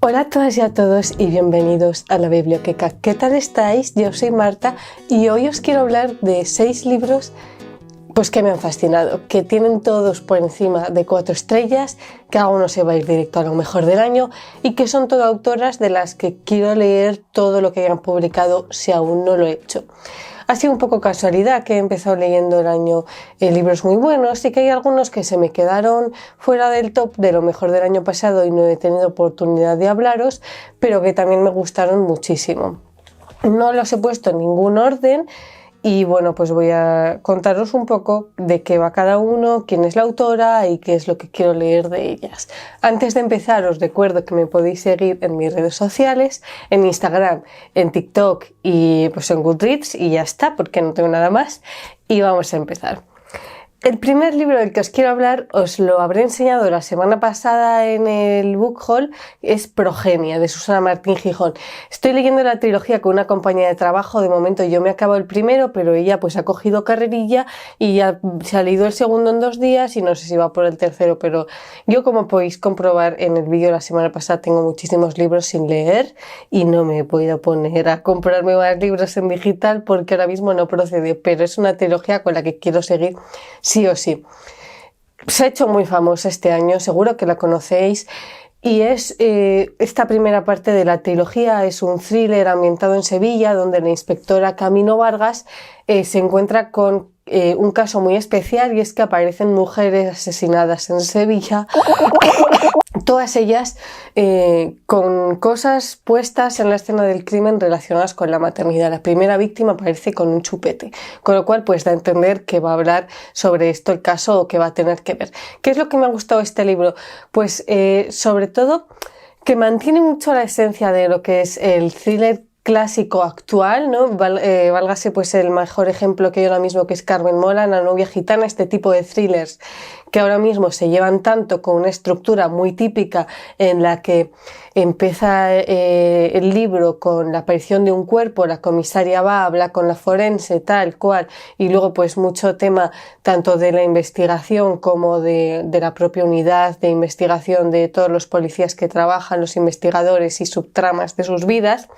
Hola a todas y a todos y bienvenidos a la Biblioteca. ¿Qué tal estáis? Yo soy Marta y hoy os quiero hablar de 6 libros pues que me han fascinado, que tienen todos por encima de 4 estrellas, cada uno se va a ir directo a lo mejor del año y que son todas autoras de las que quiero leer todo lo que hayan publicado si aún no lo he hecho. Ha sido un poco casualidad que he empezado leyendo el año libros muy buenos y que hay algunos que se me quedaron fuera del top de lo mejor del año pasado y no he tenido oportunidad de hablaros, pero que también me gustaron muchísimo. No los he puesto en ningún orden. Y bueno, pues voy a contaros un poco de qué va cada uno, quién es la autora y qué es lo que quiero leer de ellas. Antes de empezar os recuerdo que me podéis seguir en mis redes sociales, en Instagram, en TikTok y pues en Goodreads y ya está, porque no tengo nada más. Y vamos a empezar. El primer libro del que os quiero hablar, os lo habré enseñado la semana pasada en el book haul, es Progenia, de Susana Martín Gijón. Estoy leyendo la trilogía con una compañera de trabajo, de momento yo me acabo el primero, pero ella pues ha cogido carrerilla y ya se ha leído el segundo en 2 días y no sé si va por el tercero, pero yo, como podéis comprobar en el vídeo la semana pasada, tengo muchísimos libros sin leer y no me he podido poner a comprarme más libros en digital porque ahora mismo no procede, pero es una trilogía con la que quiero seguir sí o sí. Se ha hecho muy famosa este año, seguro que la conocéis, y es esta primera parte de la trilogía es un thriller ambientado en Sevilla, donde la inspectora Camino Vargas se encuentra con un caso muy especial, y es que aparecen mujeres asesinadas en Sevilla, todas ellas con cosas puestas en la escena del crimen relacionadas con la maternidad. La primera víctima aparece con un chupete, con lo cual pues da a entender que va a hablar sobre esto el caso o que va a tener que ver. ¿Qué es lo que me ha gustado de este libro? Pues sobre todo que mantiene mucho la esencia de lo que es el thriller clásico actual, ¿no? Válgase pues el mejor ejemplo que hay ahora mismo, que es Carmen Mola, La novia gitana, este tipo de thrillers que ahora mismo se llevan tanto con una estructura muy típica en la que empieza el libro con la aparición de un cuerpo, la comisaria va, habla con la forense, tal cual, y luego pues mucho tema tanto de la investigación como de la propia unidad de investigación de todos los policías que trabajan, los investigadores y subtramas de sus vidas.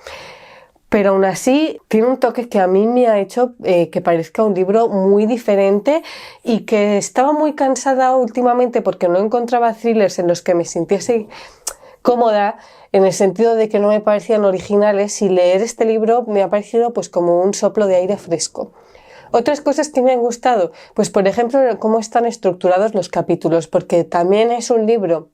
Pero aún así tiene un toque que a mí me ha hecho que parezca un libro muy diferente, y que estaba muy cansada últimamente porque no encontraba thrillers en los que me sintiese cómoda, en el sentido de que no me parecían originales, y leer este libro me ha parecido pues como un soplo de aire fresco. Otras cosas que me han gustado, pues por ejemplo cómo están estructurados los capítulos, porque también es un libro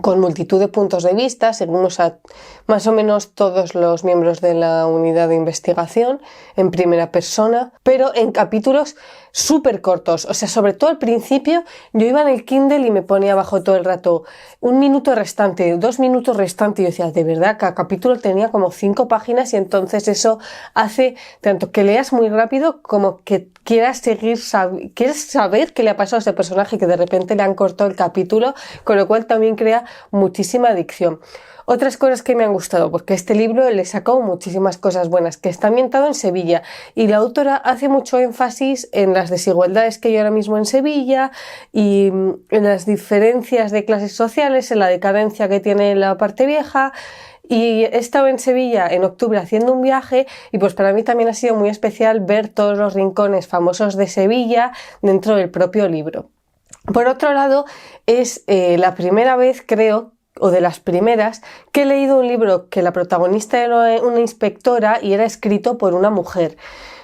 con multitud de puntos de vista, seguimos a más o menos todos los miembros de la unidad de investigación en primera persona, pero en capítulos súper cortos. O sea, sobre todo al principio yo iba en el Kindle y me ponía abajo todo el rato 1 minuto restante, 2 minutos restante, y yo decía, de verdad, cada capítulo tenía como 5 páginas, y entonces eso hace tanto que leas muy rápido como que quieras quieres saber qué le ha pasado a ese personaje, que de repente le han cortado el capítulo, con lo cual también crea muchísima adicción. Otras cosas que me han gustado, porque este libro le sacó muchísimas cosas buenas, que está ambientado en Sevilla y la autora hace mucho énfasis en las desigualdades que hay ahora mismo en Sevilla y en las diferencias de clases sociales, en la decadencia que tiene la parte vieja. Y he estado en Sevilla en octubre haciendo un viaje, y pues para mí también ha sido muy especial ver todos los rincones famosos de Sevilla dentro del propio libro. Por otro lado, es la primera vez, creo, o de las primeras, que he leído un libro que la protagonista era una inspectora y era escrito por una mujer.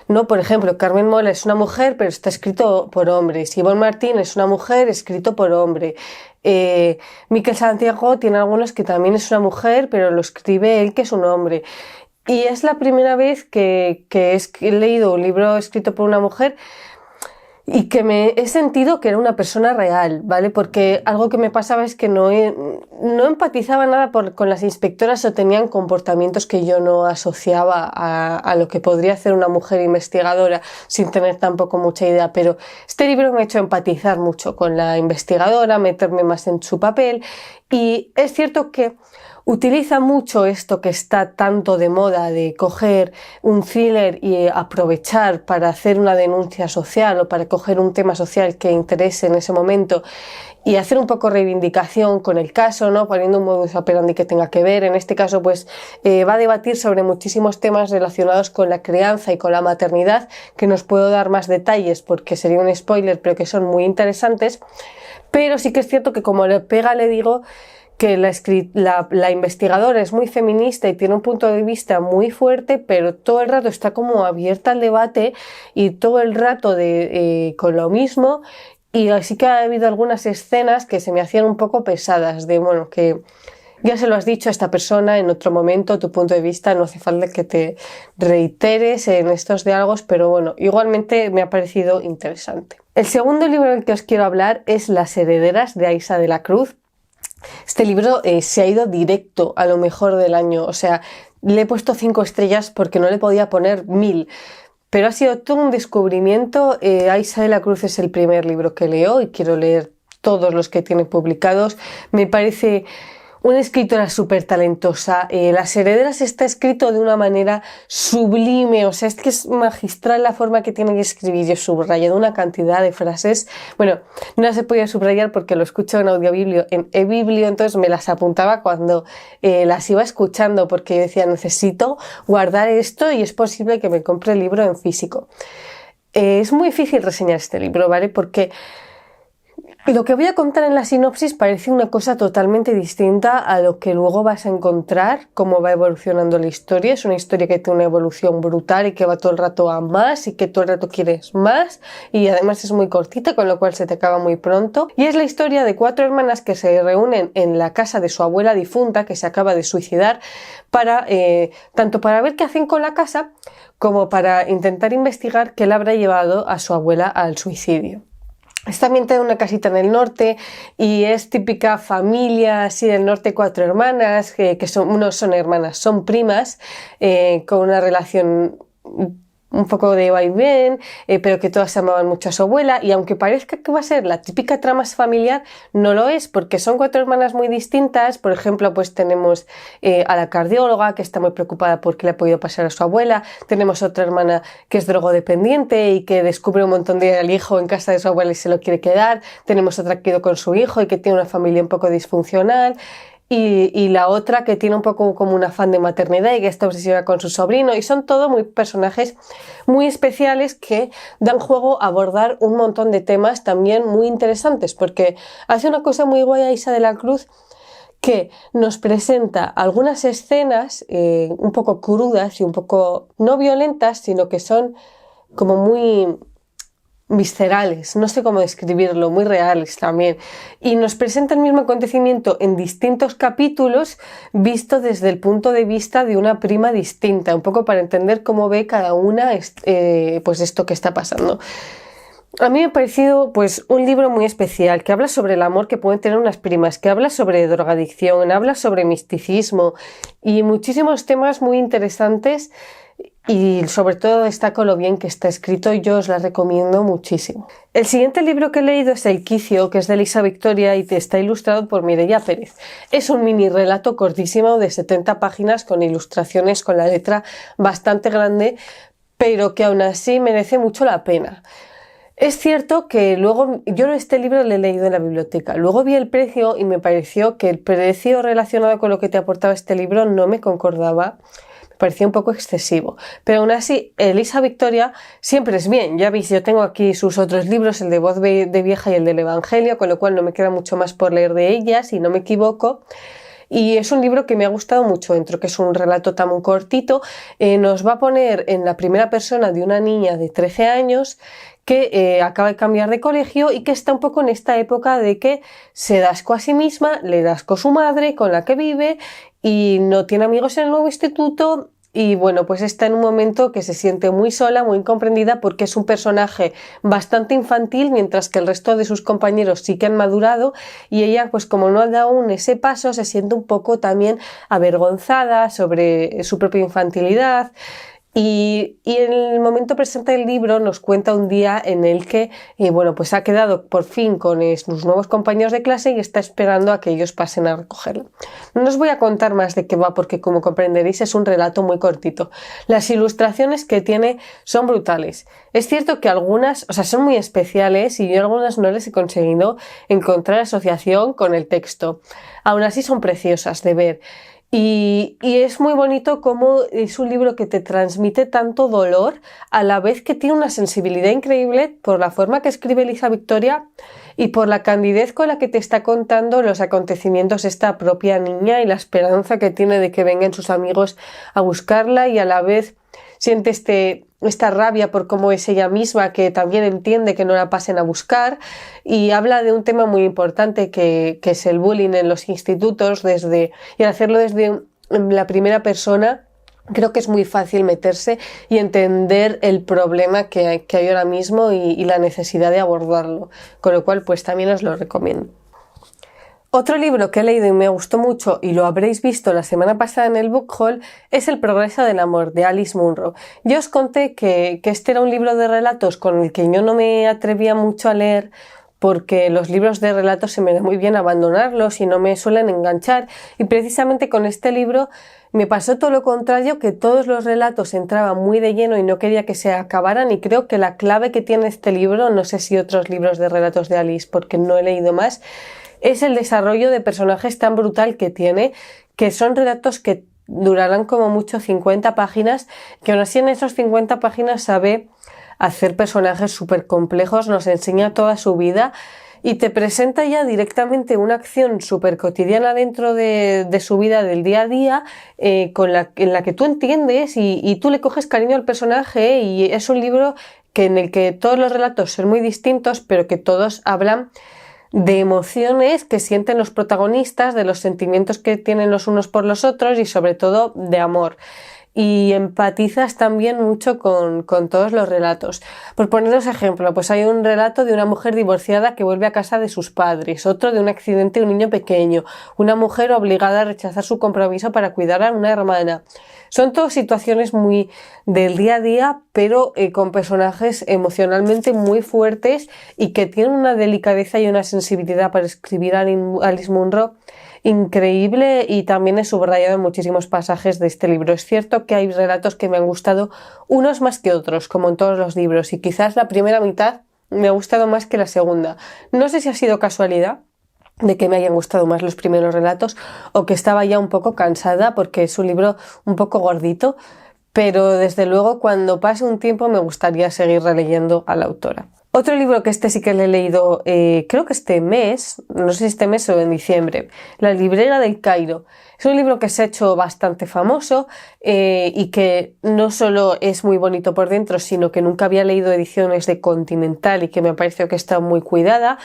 ¿No? Por ejemplo, Carmen Mola es una mujer, pero está escrito por hombres. Ivonne Martín es una mujer, escrito por hombre. Miquel Santiago tiene algunos que también es una mujer, pero lo escribe él, que es un hombre. Y es la primera vez que he leído un libro escrito por una mujer y que me he sentido que era una persona real, ¿vale? Porque algo que me pasaba es que no empatizaba nada con las inspectoras, o tenían comportamientos que yo no asociaba a lo que podría hacer una mujer investigadora, sin tener tampoco mucha idea. Pero este libro me ha hecho empatizar mucho con la investigadora, meterme más en su papel, y es cierto que utiliza mucho esto que está tanto de moda de coger un thriller y aprovechar para hacer una denuncia social o para coger un tema social que interese en ese momento y hacer un poco reivindicación con el caso, ¿no? Poniendo un modus operandi que tenga que ver. En este caso, pues va a debatir sobre muchísimos temas relacionados con la crianza y con la maternidad, que nos puedo dar más detalles porque sería un spoiler, pero que son muy interesantes. Pero sí que es cierto que, como le pega, le digo que la investigadora es muy feminista y tiene un punto de vista muy fuerte, pero todo el rato está como abierta al debate y todo el rato con lo mismo. Y así que ha habido algunas escenas que se me hacían un poco pesadas, de bueno, que ya se lo has dicho a esta persona en otro momento, tu punto de vista, no hace falta que te reiteres en estos diálogos, pero bueno, igualmente me ha parecido interesante. El segundo libro del que os quiero hablar es Las herederas, de Aisa de la Cruz. Este libro se ha ido directo a lo mejor del año, o sea, le he puesto 5 estrellas porque no le podía poner 1000. Pero ha sido todo un descubrimiento. Aisa de la Cruz es el primer libro que leo y quiero leer todos los que tiene publicados. Me parece una escritora súper talentosa. Las herederas está escrito de una manera sublime, o sea, es que es magistral la forma que tiene que escribir. Yo he subrayado una cantidad de frases. Bueno, no las he podido subrayar porque lo escucho en audiobiblio, en eBiblio, entonces me las apuntaba cuando las iba escuchando, porque yo decía, necesito guardar esto y es posible que me compre el libro en físico. Es muy difícil reseñar este libro, ¿vale? Porque lo que voy a contar en la sinopsis parece una cosa totalmente distinta a lo que luego vas a encontrar, cómo va evolucionando la historia. Es una historia que tiene una evolución brutal y que va todo el rato a más y que todo el rato quieres más, y además es muy cortita, con lo cual se te acaba muy pronto. Y es la historia de 4 hermanas que se reúnen en la casa de su abuela difunta, que se acaba de suicidar, tanto para ver qué hacen con la casa como para intentar investigar qué le habrá llevado a su abuela al suicidio. Está ambientada en una casita en el norte y es típica familia así del norte, 4 hermanas, no son hermanas, son primas, con una relación un poco de va y ven, pero que todas amaban mucho a su abuela, y aunque parezca que va a ser la típica trama familiar, no lo es, porque son 4 hermanas muy distintas. Por ejemplo, pues tenemos a la cardióloga, que está muy preocupada por qué le ha podido pasar a su abuela. Tenemos otra hermana que es drogodependiente y que descubre un montón de al hijo en casa de su abuela y se lo quiere quedar. Tenemos otra que ha ido con su hijo y que tiene una familia un poco disfuncional. Y la otra que tiene un poco como un afán de maternidad y que está obsesionada con su sobrino, y son todos personajes muy especiales que dan juego a abordar un montón de temas también muy interesantes, porque hace una cosa muy guay Aisa de la Cruz, que nos presenta algunas escenas un poco crudas y un poco no violentas, sino que son como muy viscerales, no sé cómo describirlo, muy reales también, y nos presenta el mismo acontecimiento en distintos capítulos visto desde el punto de vista de una prima distinta, un poco para entender cómo ve cada una pues esto que está pasando. A mí me ha parecido pues un libro muy especial, que habla sobre el amor que pueden tener unas primas, que habla sobre drogadicción, habla sobre misticismo y muchísimos temas muy interesantes. Y sobre todo destaco lo bien que está escrito y yo os la recomiendo muchísimo. El siguiente libro que he leído es El Quicio, que es de Elisa Victoria y está ilustrado por Mireia Pérez. Es un mini relato cortísimo de 70 páginas con ilustraciones, con la letra bastante grande, pero que aún así merece mucho la pena. Es cierto que luego, yo este libro lo he leído en la biblioteca, luego vi el precio y me pareció que el precio relacionado con lo que te aportaba este libro no me concordaba. Parecía un poco excesivo, pero aún así Elisa Victoria siempre es bien. Ya veis, yo tengo aquí sus otros libros, el de Voz de Vieja y el del Evangelio, con lo cual no me queda mucho más por leer de ella, si no me equivoco. Y es un libro que me ha gustado mucho, dentro que es un relato tan cortito. Nos va a poner en la primera persona de una niña de 13 años que acaba de cambiar de colegio y que está un poco en esta época de que se da asco a sí misma, le da asco a su madre con la que vive y no tiene amigos en el nuevo instituto. Y bueno, pues está en un momento que se siente muy sola, muy incomprendida, porque es un personaje bastante infantil, mientras que el resto de sus compañeros sí que han madurado, y ella, pues como no ha dado aún ese paso, se siente un poco también avergonzada sobre su propia infantilidad. Y en el momento presente del libro nos cuenta un día en el que, bueno, pues ha quedado por fin con sus nuevos compañeros de clase y está esperando a que ellos pasen a recogerlo. No os voy a contar más de qué va porque, como comprenderéis, es un relato muy cortito. Las ilustraciones que tiene son brutales. Es cierto que algunas, son muy especiales y yo algunas no les he conseguido encontrar asociación con el texto. Aún así son preciosas de ver. Y es muy bonito cómo es un libro que te transmite tanto dolor a la vez que tiene una sensibilidad increíble por la forma que escribe Elisa Victoria y por la candidez con la que te está contando los acontecimientos esta propia niña y la esperanza que tiene de que vengan sus amigos a buscarla, y a la vez siente esta rabia por cómo es ella misma, que también entiende que no la pasen a buscar, y habla de un tema muy importante que es el bullying en los institutos, y al hacerlo desde la primera persona creo que es muy fácil meterse y entender el problema que hay ahora mismo y la necesidad de abordarlo, con lo cual pues también os lo recomiendo. Otro libro que he leído y me gustó mucho, y lo habréis visto la semana pasada en el book haul, es El progreso del amor, de Alice Munro. Yo os conté que este era un libro de relatos con el que yo no me atrevía mucho a leer porque los libros de relatos se me da muy bien abandonarlos y no me suelen enganchar, y precisamente con este libro me pasó todo lo contrario, que todos los relatos entraban muy de lleno y no quería que se acabaran, y creo que la clave que tiene este libro, no sé si otros libros de relatos de Alice porque no he leído más, es el desarrollo de personajes tan brutal que tiene, que son relatos que durarán como mucho 50 páginas, que aún así en esos 50 páginas sabe hacer personajes súper complejos, nos enseña toda su vida y te presenta ya directamente una acción súper cotidiana dentro de su vida del día a día, en la que tú entiendes y tú le coges cariño al personaje, y es un libro en el que todos los relatos son muy distintos, pero que todos hablan de emociones que sienten los protagonistas, de los sentimientos que tienen los unos por los otros y sobre todo de amor. Y empatizas también mucho con todos los relatos. Por poneros ejemplo, pues hay un relato de una mujer divorciada que vuelve a casa de sus padres, otro de un accidente de un niño pequeño, una mujer obligada a rechazar su compromiso para cuidar a una hermana. Son todas situaciones muy del día a día, pero con personajes emocionalmente muy fuertes y que tienen una delicadeza y una sensibilidad para escribir a Alice Munro increíble, y también he subrayado en muchísimos pasajes de este libro. Es cierto que hay relatos que me han gustado unos más que otros, como en todos los libros, y quizás la primera mitad me ha gustado más que la segunda. No sé si ha sido casualidad de que me hayan gustado más los primeros relatos o que estaba ya un poco cansada porque es un libro un poco gordito, pero desde luego cuando pase un tiempo me gustaría seguir releyendo a la autora. Otro libro que sí que le he leído, creo que este mes, no sé si este mes o en diciembre, La librera del Cairo. Es un libro que se ha hecho bastante famoso y que no solo es muy bonito por dentro, sino que nunca había leído ediciones de Continental y que me pareció que está muy cuidada.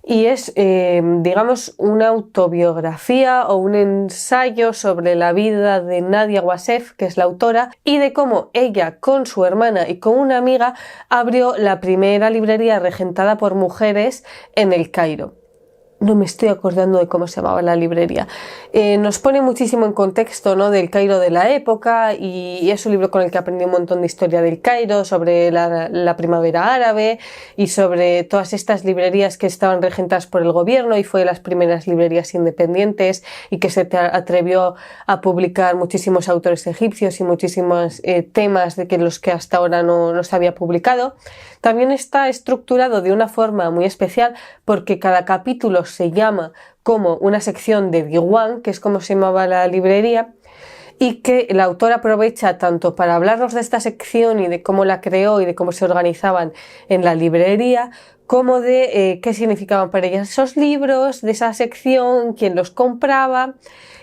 Y es, digamos, una autobiografía o un ensayo sobre la vida de Nadia Wassef, que es la autora, y de cómo ella, con su hermana y con una amiga, abrió la primera librería regentada por mujeres en el Cairo. No me estoy acordando de cómo se llamaba la librería. Nos pone muchísimo en contexto, ¿no?, del Cairo de la época, y es un libro con el que aprendí un montón de historia del Cairo, sobre la primavera árabe y sobre todas estas librerías que estaban regentadas por el gobierno, y fue de las primeras librerías independientes y que se atrevió a publicar muchísimos autores egipcios y muchísimos temas de los que hasta ahora no se había publicado. También está estructurado de una forma muy especial porque cada capítulo se llama como una sección de Diwan, que es como se llamaba la librería, y que la autora aprovecha tanto para hablarnos de esta sección y de cómo la creó y de cómo se organizaban en la librería, como de qué significaban para ella esos libros, de esa sección, quién los compraba.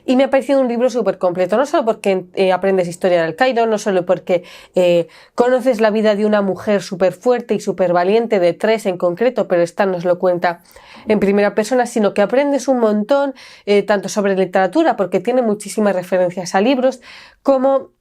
Y me ha parecido un libro súper completo, no solo porque aprendes historia del Cairo, no solo porque conoces la vida de una mujer súper fuerte y súper valiente, de tres en concreto, pero esta nos lo cuenta en primera persona, sino que aprendes un montón, tanto sobre literatura, porque tiene muchísimas referencias a libros, como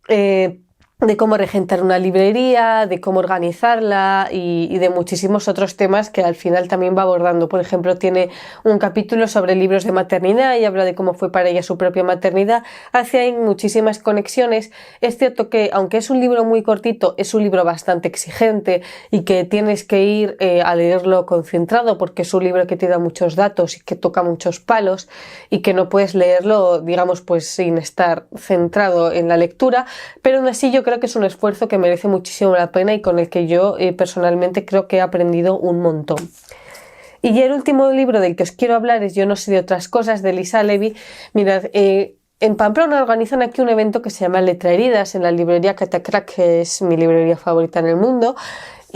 de cómo regentar una librería, de cómo organizarla y de muchísimos otros temas que al final también va abordando. Por ejemplo, tiene un capítulo sobre libros de maternidad y habla de cómo fue para ella su propia maternidad. Hace ahí muchísimas conexiones. Es cierto que, aunque es un libro muy cortito, es un libro bastante exigente y que tienes que ir a leerlo concentrado porque es un libro que te da muchos datos y que toca muchos palos y que no puedes leerlo, digamos, pues sin estar centrado en la lectura, pero aún así yo creo que es un esfuerzo que merece muchísimo la pena y con el que yo personalmente creo que he aprendido un montón. Y ya el último libro del que os quiero hablar es Yo no sé de otras cosas, de Elisa Levi. Mirad, en Pamplona organizan aquí un evento que se llama Letra Heridas en la librería Catacrac, que es mi librería favorita en el mundo.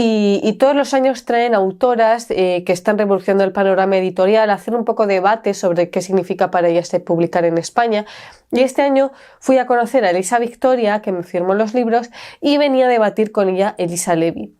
Y todos los años traen autoras que están revolucionando el panorama editorial, hacer un poco de debate sobre qué significa para ellas publicar en España. Y este año fui a conocer a Elisa Victoria, que me firmó los libros, y venía a debatir con ella Elisa Levi.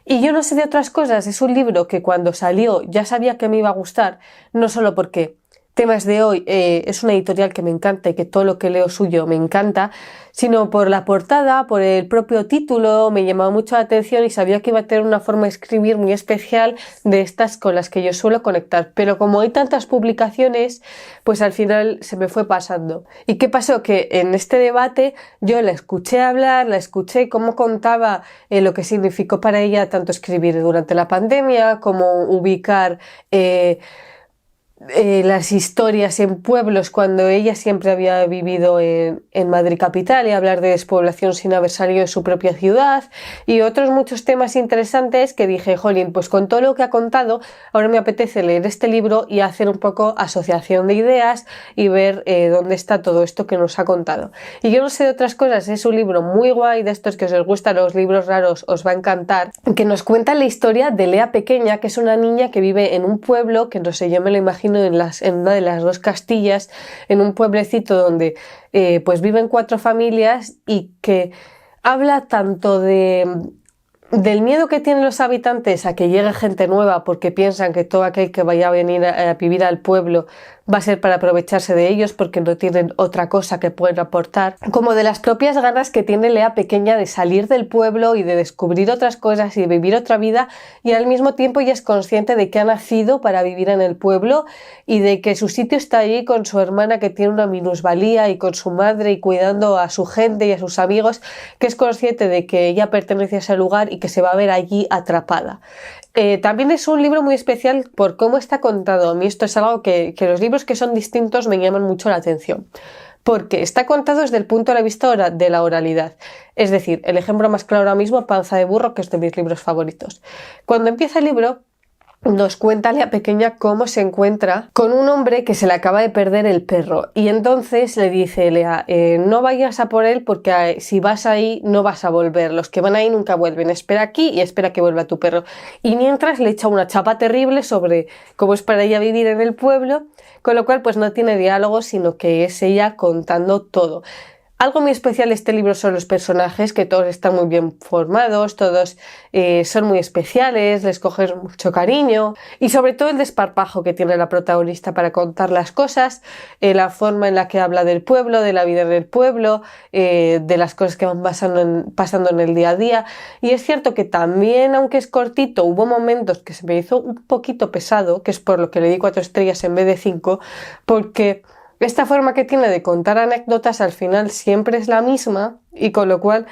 Y Yo no sé de otras cosas, es un libro que cuando salió ya sabía que me iba a gustar, no solo porque Temas de Hoy es una editorial que me encanta y que todo lo que leo suyo me encanta, sino por la portada, por el propio título, me llamaba mucho la atención y sabía que iba a tener una forma de escribir muy especial de estas con las que yo suelo conectar. Pero como hay tantas publicaciones, pues al final se me fue pasando. ¿Y qué pasó? Que en este debate yo la escuché hablar, la escuché cómo contaba lo que significó para ella tanto escribir durante la pandemia, como ubicar las historias en pueblos cuando ella siempre había vivido en Madrid capital, y hablar de despoblación sin haber salido de su propia ciudad y otros muchos temas interesantes que dije, jolín, pues con todo lo que ha contado ahora me apetece leer este libro y hacer un poco asociación de ideas y ver dónde está todo esto que nos ha contado. Y Yo no sé de otras cosas, es un libro muy guay, de estos que os gustan los libros raros, os va a encantar, que nos cuenta la historia de Lea Pequeña, que es una niña que vive en un pueblo que no sé, yo me lo imagino en una de las dos Castillas, en un pueblecito donde pues viven 4 familias y que habla tanto del miedo que tienen los habitantes a que llegue gente nueva porque piensan que todo aquel que vaya a venir a vivir al pueblo va a ser para aprovecharse de ellos porque no tienen otra cosa que pueden aportar, como de las propias ganas que tiene Lea Pequeña de salir del pueblo y de descubrir otras cosas y de vivir otra vida, y al mismo tiempo ella es consciente de que ha nacido para vivir en el pueblo y de que su sitio está allí con su hermana que tiene una minusvalía y con su madre y cuidando a su gente y a sus amigos, que es consciente de que ella pertenece a ese lugar y que se va a ver allí atrapada. También es un libro muy especial por cómo está contado. A mí esto es algo que los libros que son distintos me llaman mucho la atención, porque está contado desde el punto de vista de la oralidad. Es decir, el ejemplo más claro ahora mismo, Panza de burro, que es de mis libros favoritos. Cuando empieza el libro, nos cuenta Lea Pequeña cómo se encuentra con un hombre que se le acaba de perder el perro, y entonces le dice Lea, no vayas a por él porque si vas ahí no vas a volver, los que van ahí nunca vuelven, espera aquí y espera que vuelva tu perro. Y mientras le echa una chapa terrible sobre cómo es para ella vivir en el pueblo, con lo cual pues no tiene diálogo, sino que es ella contando todo. Algo muy especial de este libro son los personajes, que todos están muy bien formados, todos son muy especiales, les coges mucho cariño, y sobre todo el desparpajo que tiene la protagonista para contar las cosas, la forma en la que habla del pueblo, de la vida en el pueblo, de las cosas que van pasando en el día a día. Y es cierto que también, aunque es cortito, hubo momentos que se me hizo un poquito pesado, que es por lo que le di 4 estrellas en vez de 5, porque esta forma que tiene de contar anécdotas al final siempre es la misma, y con lo cual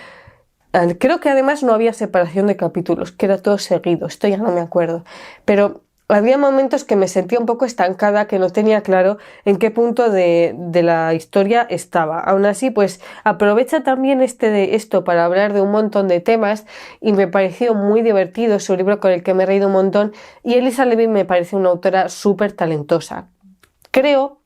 creo que además no había separación de capítulos, que era todo seguido, esto ya no me acuerdo, pero había momentos que me sentía un poco estancada, que no tenía claro en qué punto de la historia estaba. Aún así, pues aprovecha también esto para hablar de un montón de temas, y me pareció muy divertido, es un libro con el que me he reído un montón, y Elisa Levi me parece una autora súper talentosa. Creo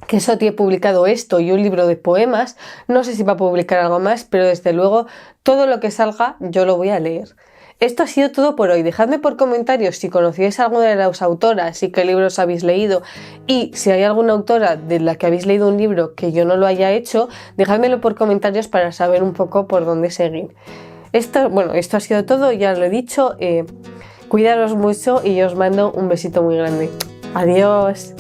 que Soti ha publicado esto y un libro de poemas, no sé si va a publicar algo más, pero desde luego todo lo que salga yo lo voy a leer. Esto ha sido todo por hoy. Dejadme por comentarios si conocíais a alguna de las autoras y qué libros habéis leído, y si hay alguna autora de la que habéis leído un libro que yo no lo haya hecho, dejádmelo por comentarios para saber un poco por dónde seguir. Esto ha sido todo, ya os lo he dicho, cuidaros mucho y os mando un besito muy grande. Adiós.